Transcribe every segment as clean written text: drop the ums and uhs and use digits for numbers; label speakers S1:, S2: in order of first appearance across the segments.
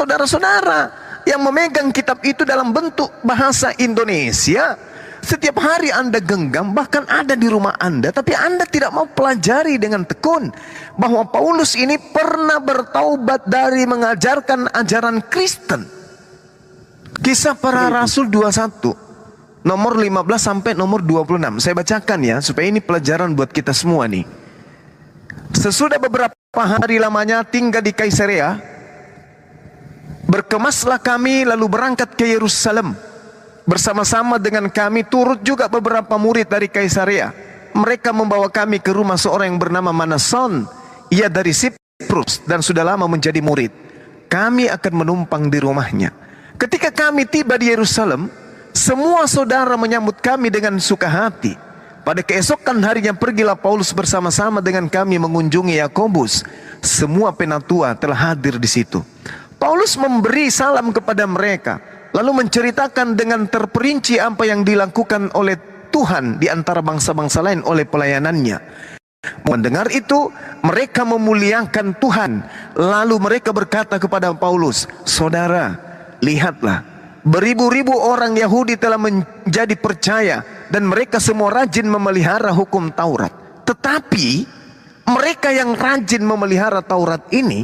S1: saudara-saudara yang memegang kitab itu dalam bentuk bahasa Indonesia, setiap hari Anda genggam, bahkan ada di rumah Anda, tapi Anda tidak mau pelajari dengan tekun bahwa Paulus ini pernah bertaubat dari mengajarkan ajaran Kristen. Kisah Para Rasul 21 nomor 15 sampai nomor 26. Saya bacakan ya, supaya ini pelajaran buat kita semua nih. Sesudah beberapa hari lamanya tinggal di Kaisarea, berkemaslah kami lalu berangkat ke Yerusalem. Bersama-sama dengan kami turut juga beberapa murid dari Kaisarea. Mereka membawa kami ke rumah seorang yang bernama Manason. Ia dari Siprus dan sudah lama menjadi murid. Kami akan menumpang di rumahnya. Ketika kami tiba di Yerusalem, semua saudara menyambut kami dengan suka hati. Pada keesokan harinya pergilah Paulus bersama-sama dengan kami mengunjungi Yakobus. Semua penatua telah hadir di situ. Paulus memberi salam kepada mereka, lalu menceritakan dengan terperinci apa yang dilakukan oleh Tuhan di antara bangsa-bangsa lain oleh pelayanannya. Mendengar itu, mereka memuliakan Tuhan. Lalu mereka berkata kepada Paulus, "Saudara, lihatlah, beribu-ribu orang Yahudi telah menjadi percaya dan mereka semua rajin memelihara hukum Taurat. Tetapi mereka yang rajin memelihara Taurat ini,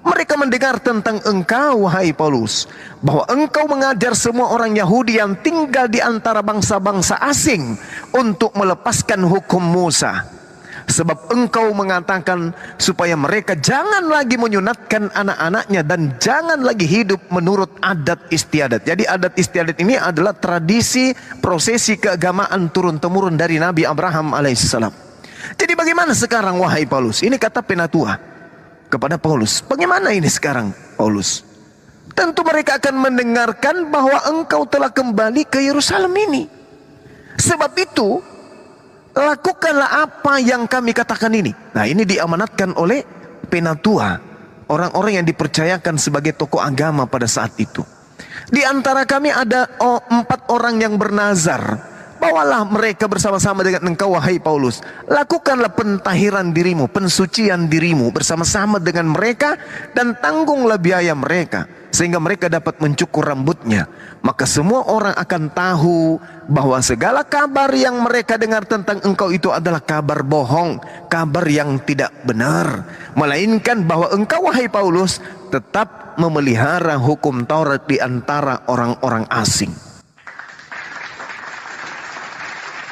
S1: mereka mendengar tentang engkau, wahai Paulus, bahwa engkau mengajar semua orang Yahudi yang tinggal di antara bangsa-bangsa asing untuk melepaskan hukum Musa. Sebab engkau mengatakan supaya mereka jangan lagi menyunatkan anak-anaknya dan jangan lagi hidup menurut adat istiadat." Jadi adat istiadat ini adalah tradisi prosesi keagamaan turun-temurun dari Nabi Abraham alaihissalam. Jadi bagaimana sekarang, wahai Paulus? Ini kata penatua kepada Paulus. Bagaimana ini sekarang, Paulus? Tentu mereka akan mendengarkan bahwa engkau telah kembali ke Yerusalem ini. Sebab itu lakukanlah apa yang kami katakan ini. Nah, ini diamanatkan oleh penatua, orang-orang yang dipercayakan sebagai tokoh agama pada saat itu. Di antara kami ada 4 orang yang bernazar. Bawalah mereka bersama-sama dengan engkau, wahai Paulus. Lakukanlah pentahiran dirimu, pensucian dirimu bersama-sama dengan mereka, dan tanggunglah biaya mereka, sehingga mereka dapat mencukur rambutnya. Maka semua orang akan tahu bahwa segala kabar yang mereka dengar tentang engkau itu adalah kabar bohong, kabar yang tidak benar, melainkan bahwa engkau, wahai Paulus, tetap memelihara hukum Taurat di antara orang-orang asing.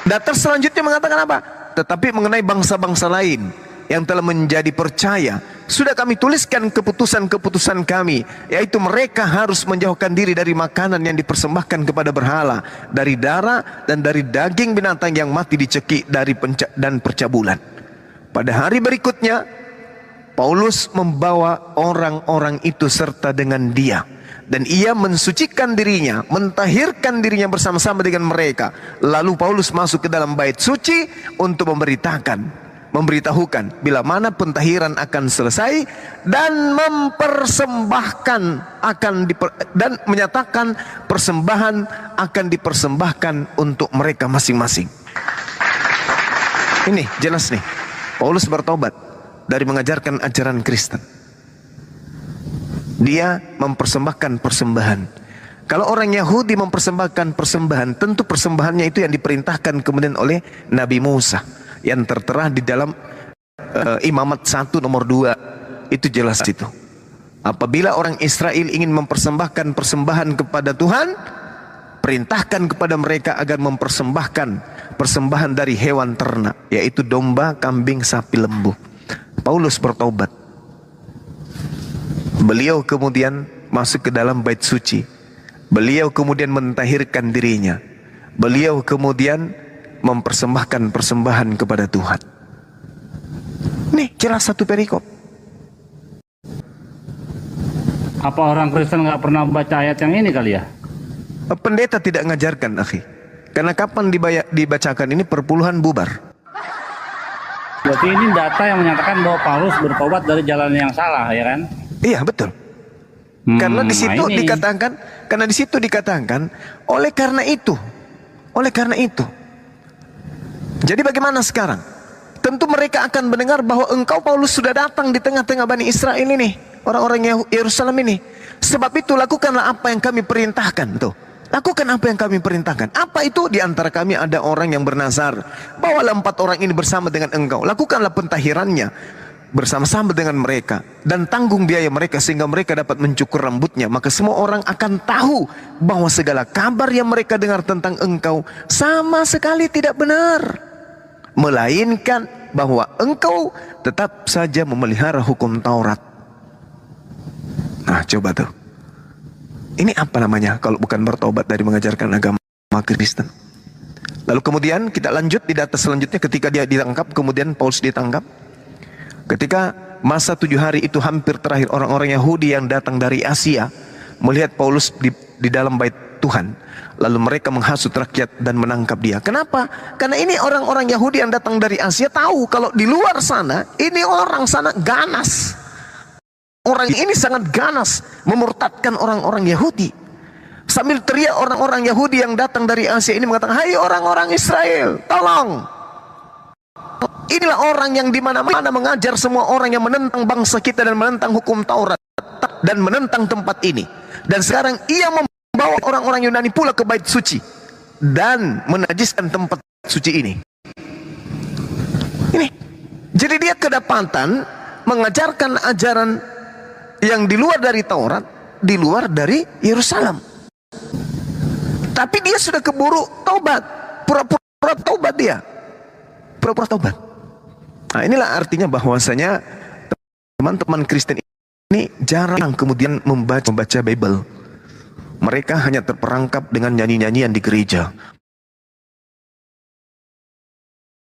S1: Datar selanjutnya mengatakan apa? Tetapi mengenai bangsa-bangsa lain yang telah menjadi percaya, sudah kami tuliskan keputusan-keputusan kami, yaitu mereka harus menjauhkan diri dari makanan yang dipersembahkan kepada berhala, dari darah dan dari daging binatang yang mati dicekik dan percabulan. Pada hari berikutnya, Paulus membawa orang-orang itu serta dengan dia, dan ia mensucikan dirinya, mentahirkan dirinya bersama-sama dengan mereka. Lalu Paulus masuk ke dalam bait suci untuk memberitahukan bila mana pentahiran akan selesai, dan mempersembahkan dan menyatakan persembahan akan dipersembahkan untuk mereka masing-masing. Ini jelas nih, Paulus bertobat dari mengajarkan ajaran Kristen. Dia mempersembahkan persembahan. Kalau orang Yahudi mempersembahkan persembahan, tentu persembahannya itu yang diperintahkan kemudian oleh Nabi Musa, yang tertera di dalam Imamat 1 nomor 2. Itu jelas itu. Apabila orang Israel ingin mempersembahkan persembahan kepada Tuhan, perintahkan kepada mereka agar mempersembahkan persembahan dari hewan ternak, yaitu domba, kambing, sapi, lembu. Paulus bertobat. Beliau kemudian masuk ke dalam bait suci. Beliau kemudian mentahirkan dirinya. Beliau kemudian mempersembahkan persembahan kepada Tuhan. Nih jelas satu perikop.
S2: Apa orang Kristen nggak pernah baca ayat yang ini kali ya?
S1: Pendeta tidak ngajarkan, akhi. Karena kapan dibacakan ini perpuluhan bubar.
S2: Berarti ini data yang menyatakan bahwa Paulus bertobat dari jalan yang salah, ya kan?
S1: Iya, betul. Karena di situ dikatakan, oleh karena itu. Jadi bagaimana sekarang? Tentu mereka akan mendengar bahwa engkau, Paulus, sudah datang di tengah-tengah Bani Israel ini, orang-orang Yerusalem ini. Sebab itu lakukanlah apa yang kami perintahkan. Tuh, lakukan apa yang kami perintahkan. Apa itu? Di antara kami ada orang yang bernazar, bawalah 4 orang ini bersama dengan engkau, lakukanlah pentahirannya bersama-sama dengan mereka, dan tanggung biaya mereka sehingga mereka dapat mencukur rambutnya. Maka semua orang akan tahu bahwa segala kabar yang mereka dengar tentang engkau sama sekali tidak benar, melainkan bahwa engkau tetap saja memelihara hukum Taurat. Nah, coba tuh, ini apa namanya kalau bukan bertobat dari mengajarkan agama Kristen? Lalu kemudian kita lanjut di data selanjutnya, ketika dia ditangkap, kemudian Paulus ditangkap. Ketika masa 7 hari itu hampir terakhir, orang-orang Yahudi yang datang dari Asia melihat Paulus di dalam bait Tuhan, lalu mereka menghasut rakyat dan menangkap dia. Kenapa? Karena ini orang-orang Yahudi yang datang dari Asia tahu kalau di luar sana ini orang sana ganas. Orang ini sangat ganas memurtadkan orang-orang Yahudi. Sambil teriak, orang-orang Yahudi yang datang dari Asia ini mengatakan, hai orang-orang Israel, tolong. Inilah orang yang dimana-mana mengajar semua orang yang menentang bangsa kita dan menentang hukum Taurat dan menentang tempat ini. Dan sekarang ia membawa orang-orang Yunani pula ke bait suci dan menajiskan tempat suci ini. Ini. Jadi dia kedapatan mengajarkan ajaran yang di luar dari Taurat, di luar dari Yerusalem. Tapi dia sudah keburu tobat, pura-pura tobat dia. Pura-pura tobat. Nah, inilah artinya bahwasanya teman-teman Kristen ini jarang kemudian membaca Bible. Mereka hanya terperangkap dengan nyanyi-nyanyian di gereja.